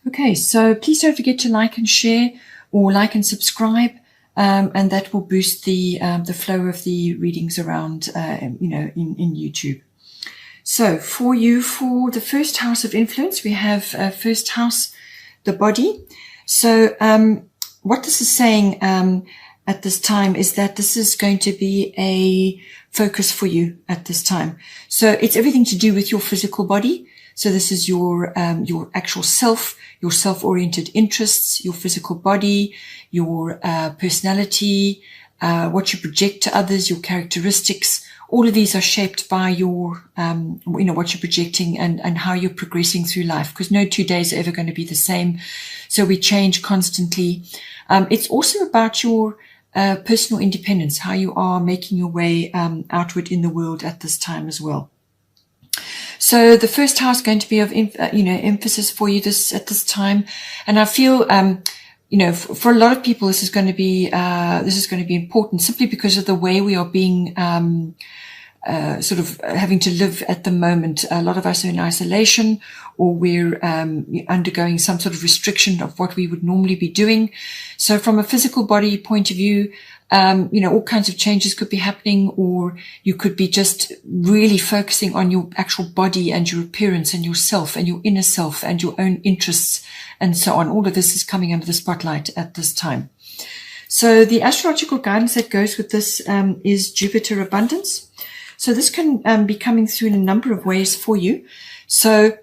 Okay, so please don't forget to like and share, or like and subscribe, and that will boost the flow of the readings around, in YouTube. So for you, for the first house of influence, we have first house, the body. So what this is saying at this time is that this is going to be a focus for you at this time. So it's everything to do with your physical body. So this is your actual self, your self-oriented interests, your physical body, your personality, what you project to others, your characteristics. All of these are shaped by your, what you're projecting and how you're progressing through life, because no 2 days are ever going to be the same. So we change constantly. It's also about your personal independence, how you are making your way outward in the world at this time as well. So the first house is going to be of, emphasis for you at this time. And I feel, for a lot of people, this is going to be important simply because of the way we are being, sort of having to live at the moment. A lot of us are in isolation, or we're undergoing some sort of restriction of what we would normally be doing. So from a physical body point of view, all kinds of changes could be happening, or you could be just really focusing on your actual body and your appearance and yourself and your inner self and your own interests and so on. All of this is coming under the spotlight at this time. So the astrological guidance that goes with this is Jupiter abundance. So this can be coming through in a number of ways for you. So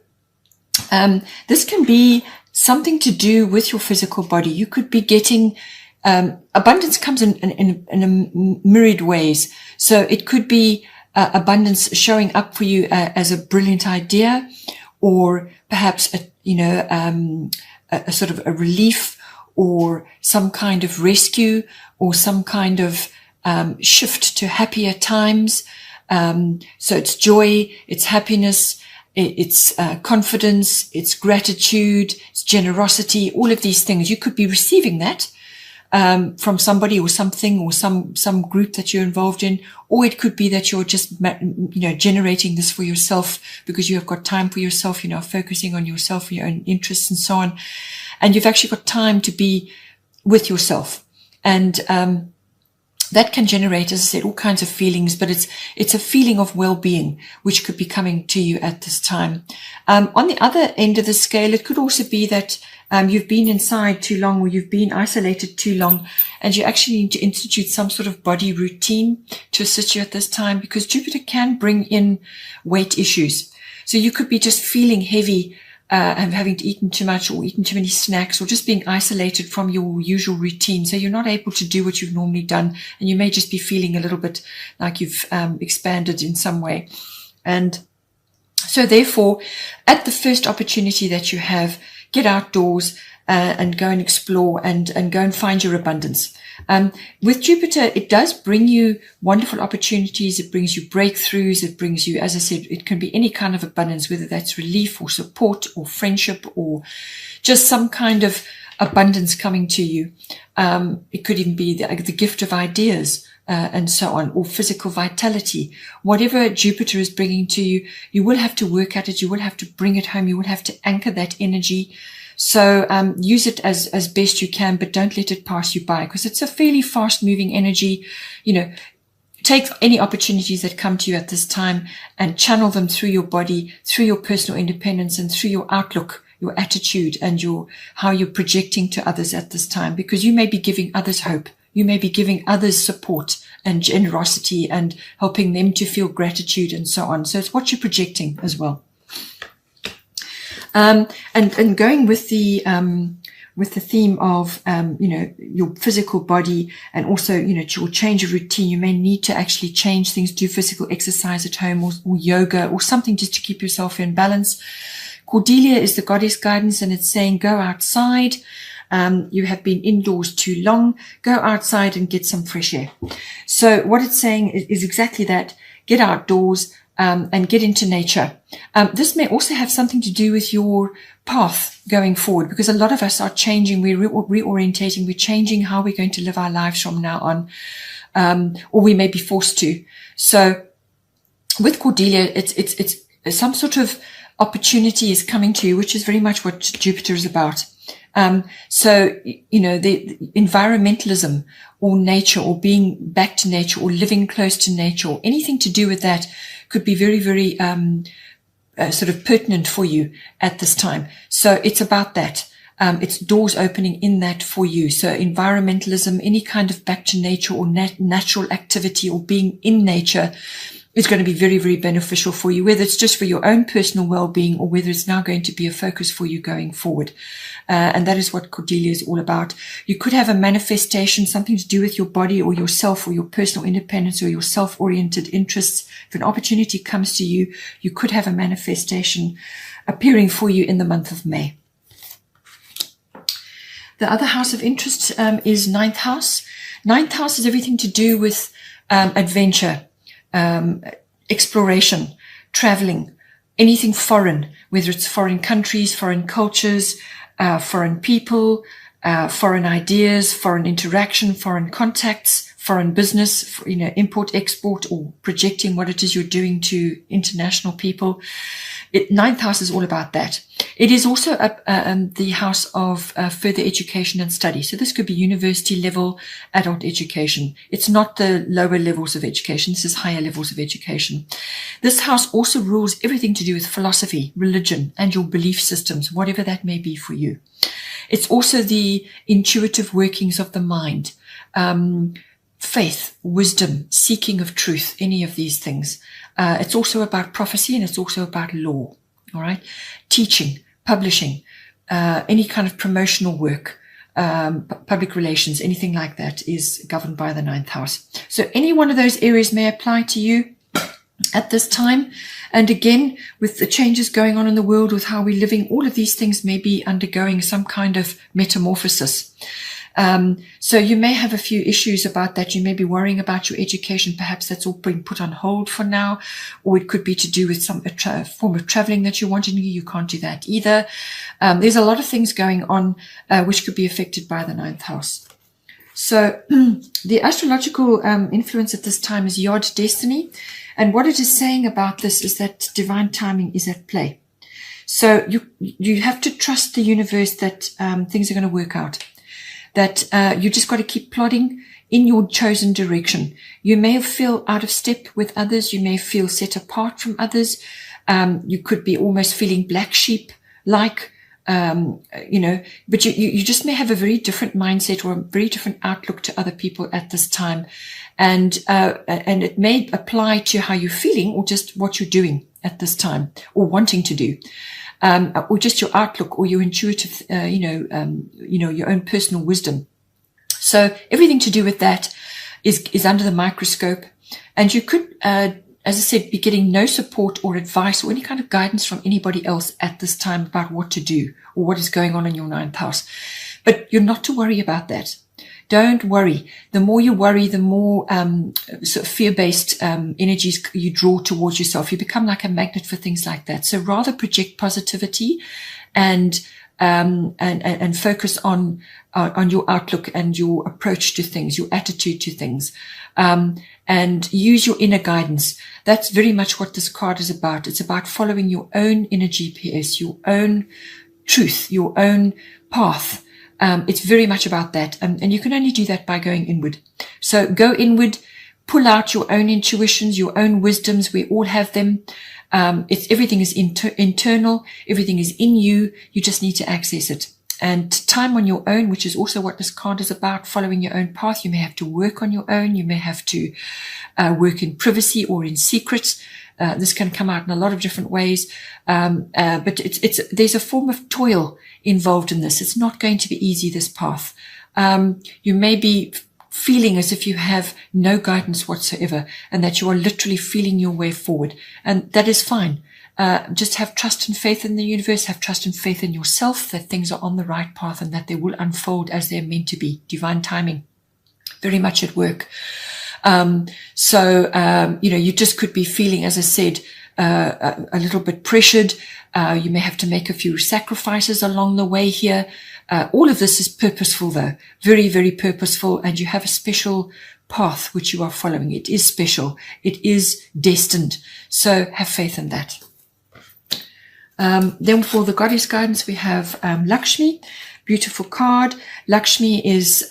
this can be something to do with your physical body. You could be getting abundance comes in a myriad ways. So it could be abundance showing up for you as a brilliant idea, or perhaps a sort of a relief, or some kind of rescue, or some kind of shift to happier times. So it's joy, it's happiness, it's confidence, it's gratitude, it's generosity, all of these things. You could be receiving that from somebody or something, or some group that you're involved in, or it could be that you're just generating this for yourself because you have got time for yourself, focusing on yourself, your own interests and so on, and you've actually got time to be with yourself. And that can generate, as I said, all kinds of feelings, but it's a feeling of well-being which could be coming to you at this time. On the other end of the scale, it could also be that you've been inside too long, or you've been isolated too long, and you actually need to institute some sort of body routine to assist you at this time, because Jupiter can bring in weight issues. So you could be just feeling heavy, and having to eaten too much, or eaten too many snacks, or just being isolated from your usual routine. So you're not able to do what you've normally done, and you may just be feeling a little bit like you've expanded in some way. And so therefore, at the first opportunity that you have, get outdoors and go and explore and go and find your abundance. With Jupiter, it does bring you wonderful opportunities. It brings you breakthroughs. It brings you, as I said, it can be any kind of abundance, whether that's relief or support or friendship or just some kind of abundance coming to you. It could even be the gift of ideas, and so on, or physical vitality. Whatever Jupiter is bringing to you, you will have to work at it. You will have to bring it home. You will have to anchor that energy. So use it as best you can, but don't let it pass you by, because it's a fairly fast moving energy. Take any opportunities that come to you at this time and channel them through your body, through your personal independence, and through your outlook, your attitude, and how you're projecting to others at this time, because you may be giving others hope. You may be giving others support and generosity and helping them to feel gratitude and so on. So it's what you're projecting as well. And going with the theme of, your physical body, and also, your change of routine. You may need to actually change things, do physical exercise at home, or yoga, or something just to keep yourself in balance. Cordelia is the goddess guidance, and it's saying, go outside. You have been indoors too long. Go outside and get some fresh air. So what it's saying is exactly that. Get outdoors, and get into nature. This may also have something to do with your path going forward, because a lot of us are changing. We're reorientating. We're changing how we're going to live our lives from now on, or we may be forced to. So with Cordelia, it's some sort of opportunity is coming to you, which is very much what Jupiter is about. So, you know, the environmentalism or nature or being back to nature or living close to nature or anything to do with that could be very, very sort of pertinent for you at this time. So it's about that. It's doors opening in that for you. So environmentalism, any kind of back to nature or natural activity or being in nature is going to be very, very beneficial for you, whether it's just for your own personal well-being or whether it's now going to be a focus for you going forward. And that is what Cordelia is all about. You could have a manifestation, something to do with your body or yourself or your personal independence or your self-oriented interests. If an opportunity comes to you, you could have a manifestation appearing for you in the month of May. The other house of interest is ninth house. Ninth house is everything to do with adventure, exploration, traveling, anything foreign, whether it's foreign countries, foreign cultures, foreign people, foreign ideas, foreign interaction, foreign contacts, foreign business, you know, import, export, or projecting what it is you're doing to international people. Ninth house is all about that. It is also the house of further education and study. So this could be university level adult education. It's not the lower levels of education. This is higher levels of education. This house also rules everything to do with philosophy, religion, and your belief systems, whatever that may be for you. It's also the intuitive workings of the mind, faith, wisdom, seeking of truth, any of these things. It's also about prophecy and it's also about law. All right. Teaching, publishing, any kind of promotional work, public relations, anything like that is governed by the ninth house. So any one of those areas may apply to you at this time. And again, with the changes going on in the world, with how we're living, all of these things may be undergoing some kind of metamorphosis. So you may have a few issues about that. You may be worrying about your education. Perhaps that's all been put on hold for now, or it could be to do with some form of traveling that you want to do. You can't do that either. There's a lot of things going on, which could be affected by the ninth house. So the astrological influence at this time is Yod destiny. And what it is saying about this is that divine timing is at play. So you have to trust the universe that things are going to work out. That you just got to keep plodding in your chosen direction. You may feel out of step with others. You may feel set apart from others. You could be almost feeling black sheep-like, you know, but you just may have a very different mindset or a very different outlook to other people at this time. And it may apply to how you're feeling or just what you're doing at this time or wanting to do. Or just your outlook or your intuitive, your own personal wisdom. So everything to do with that is under the microscope. And you could, as I said, be getting no support or advice or any kind of guidance from anybody else at this time about what to do or what is going on in your ninth house. But you're not to worry about that. Don't worry. The more you worry, the more sort of fear-based energies you draw towards yourself. You become like a magnet for things like that. So rather project positivity and focus on your outlook and your approach to things, your attitude to things, and use your inner guidance. That's very much what this card is about. It's about following your own inner GPS, your own truth, your own path. It's very much about that. And you can only do that by going inward. So go inward, pull out your own intuitions, your own wisdoms. We all have them. Everything is internal. Everything is in you. You just need to access it. And time on your own, which is also what this card is about, following your own path. You may have to work on your own. You may have to work in privacy or in secret. This can come out in a lot of different ways. But there's a form of toil involved in this. It's not going to be easy, this path. You may be feeling as if you have no guidance whatsoever and that you are literally feeling your way forward. And that is fine. Just have trust and faith in the universe, have trust and faith in yourself that things are on the right path and that they will unfold as they're meant to be. Divine timing, very much at work. You just could be feeling, as I said, a little bit pressured. You may have to make a few sacrifices along the way here. All of this is purposeful though, very, very purposeful. And you have a special path which you are following. It is special. It is destined. So have faith in that. Then for the goddess guidance, we have Lakshmi, beautiful card. Lakshmi is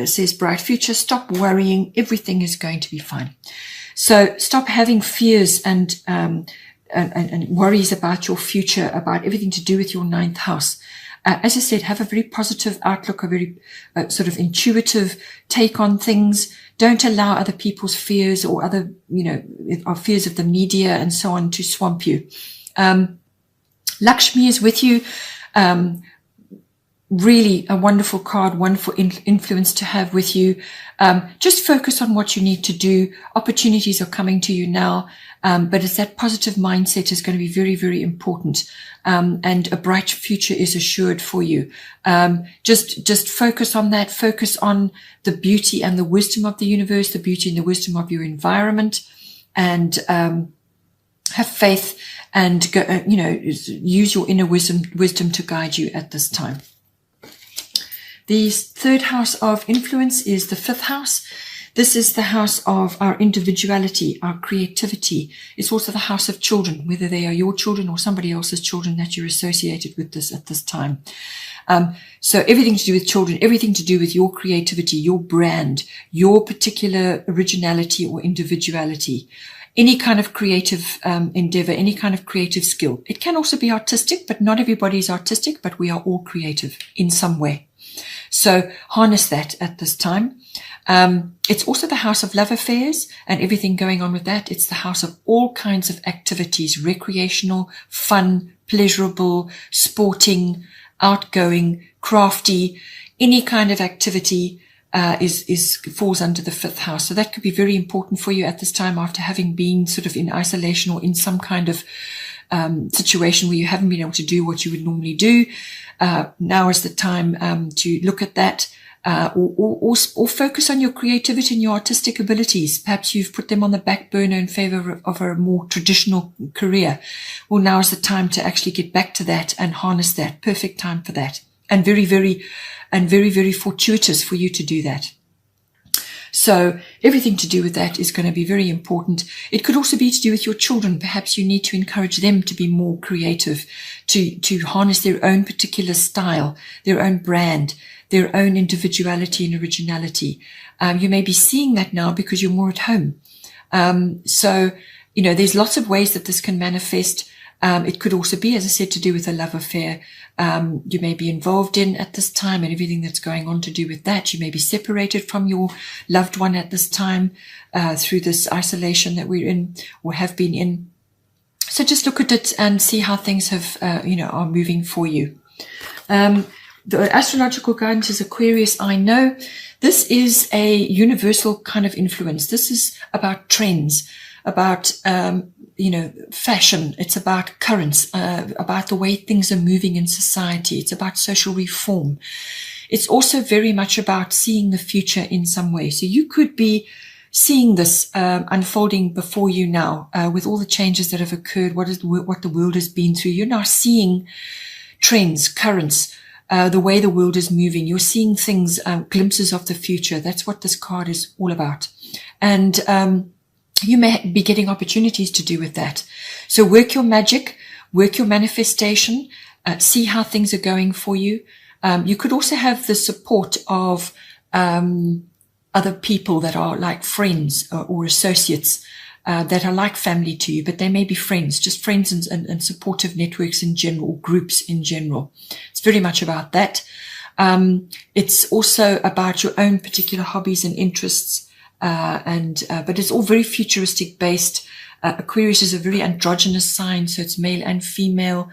says bright future. Stop worrying. Everything is going to be fine. So stop having fears and worries about your future, about everything to do with your ninth house. As I said, have a very positive outlook, a very sort of intuitive take on things. Don't allow other people's fears or other, or fears of the media and so on to swamp you. Lakshmi is with you. Really a wonderful card, wonderful influence to have with you. Just focus on what you need to do. Opportunities are coming to you now, but it's that positive mindset is going to be very, very important. And a bright future is assured for you. Just focus on that. Focus on the beauty and the wisdom of the universe, the beauty and the wisdom of your environment, and have faith and go, use your inner wisdom to guide you at this time. The third house of influence is the fifth house. This is the house of our individuality, our creativity. It's also the house of children, whether they are your children or somebody else's children that you're associated with this at this time. So everything to do with children, everything to do with your creativity, your brand, your particular originality or individuality. Any kind of creative endeavor, any kind of creative skill. It can also be artistic, but not everybody is artistic, but we are all creative in some way. So harness that at this time. It's also the house of love affairs and everything going on with that. It's the house of all kinds of activities, recreational, fun, pleasurable, sporting, outgoing, crafty, any kind of activity falls under the fifth house. So that could be very important for you at this time after having been sort of in isolation or in some kind of situation where you haven't been able to do what you would normally do. Now is the time to look at that, or focus on your creativity and your artistic abilities. Perhaps you've put them on the back burner in favor of a more traditional career. Well, now is the time to actually get back to that and harness that. Perfect time for that, and very, very fortuitous for you to do that. So everything to do with that is going to be very important. It could also be to do with your children. Perhaps you need to encourage them to be more creative, to harness their own particular style, their own brand, their own individuality and originality. You may be seeing that now because you're more at home. So, there's lots of ways that this can manifest. It could also be, as I said, to do with a love affair you may be involved in at this time and everything that's going on to do with that. You may be separated from your loved one at this time through this isolation that we're in or have been in. So just look at it and see how things have, are moving for you. The astrological guidance is Aquarius. I know this is a universal kind of influence. This is about trends, about fashion. It's about currents, about the way things are moving in society. It's about social reform. It's also very much about seeing the future in some way. So you could be seeing this unfolding before you now, with all the changes that have occurred, what the world has been through. You're now seeing trends, currents, the way the world is moving. You're seeing things, glimpses of the future. That's what this card is all about. And you may be getting opportunities to do with that. So work your magic, work your manifestation, see how things are going for you. You could also have the support of other people that are like friends or associates that are like family to you, but they may be friends, just friends and supportive networks in general, or groups in general. It's very much about that. It's also about your own particular hobbies and interests. But it's all very futuristic based. Aquarius is a very androgynous sign, so it's male and female.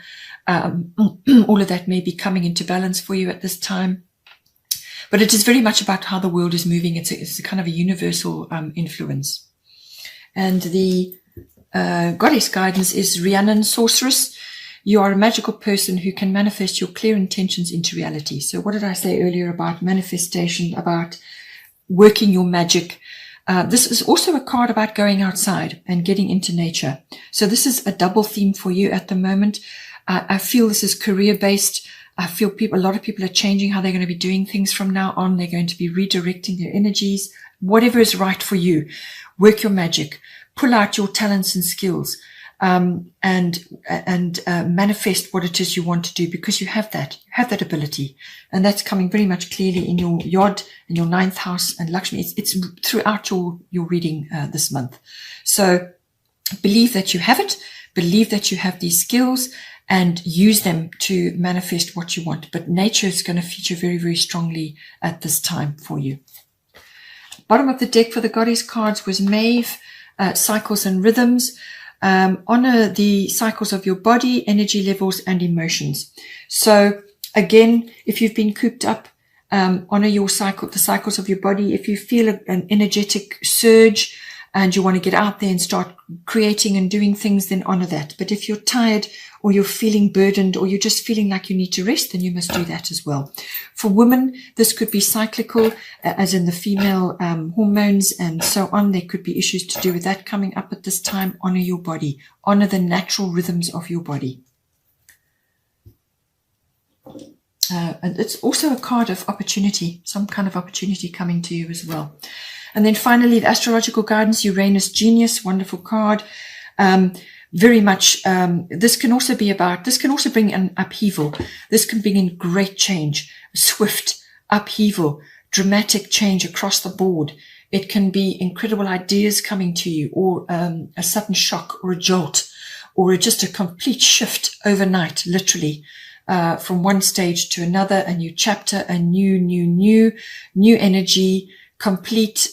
All of that may be coming into balance for you at this time. But it is very much about how the world is moving. It's a kind of a universal influence. And the goddess guidance is Rhiannon, sorceress. You are a magical person who can manifest your clear intentions into reality. So what did I say earlier about manifestation, about working your magic? This is also a card about going outside and getting into nature. So this is a double theme for you at the moment. I feel this is career based. I feel a lot of people are changing how they're going to be doing things from now on. They're going to be redirecting their energies, whatever is right for you. Work your magic, pull out your talents and skills. and manifest what it is you want to do, because you have that ability, and that's coming very much clearly in your yod and your ninth house and Lakshmi. It's throughout your reading this month. So believe that you have it, believe that you have these skills, and use them to manifest what you want. But nature is going to feature very, very strongly at this time for you. Bottom of the deck for the goddess cards was Maeve, cycles and rhythms. Honor the cycles of your body, energy levels, and emotions. So again, if you've been cooped up, honor your cycle, the cycles of your body. If you feel an energetic surge and you want to get out there and start creating and doing things, then honor that. But if you're tired, or you're feeling burdened, or you're just feeling like you need to rest, then you must do that as well. For women, this could be cyclical, as in the female hormones and so on. There could be issues to do with that coming up at this time. Honor your body. Honor the natural rhythms of your body. And it's also a card of opportunity, some kind of opportunity coming to you as well. And then finally, the astrological guidance, Uranus Genius, wonderful card. Very much, this can also bring an upheaval. This can bring in great change, swift upheaval, dramatic change across the board. It can be incredible ideas coming to you, or a sudden shock or a jolt, or just a complete shift overnight, literally, from one stage to another, a new chapter, a new energy, complete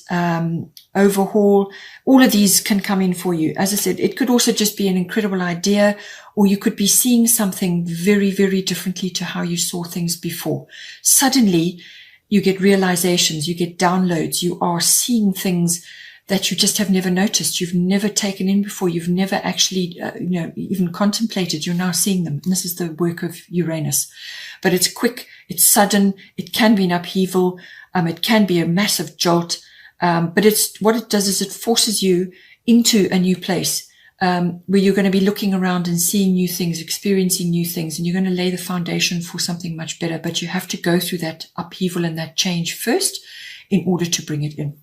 overhaul. All of these can come in for you. As I said, it could also just be an incredible idea, or you could be seeing something very, very differently to how you saw things before. Suddenly, you get realizations, you get downloads, you are seeing things that you just have never noticed, you've never taken in before, you've never actually, even contemplated. You're now seeing them. And this is the work of Uranus. But it's quick, it's sudden, it can be an upheaval, it can be a massive jolt. But what it does is it forces you into a new place, where you're going to be looking around and seeing new things, experiencing new things, and you're going to lay the foundation for something much better. But you have to go through that upheaval and that change first in order to bring it in.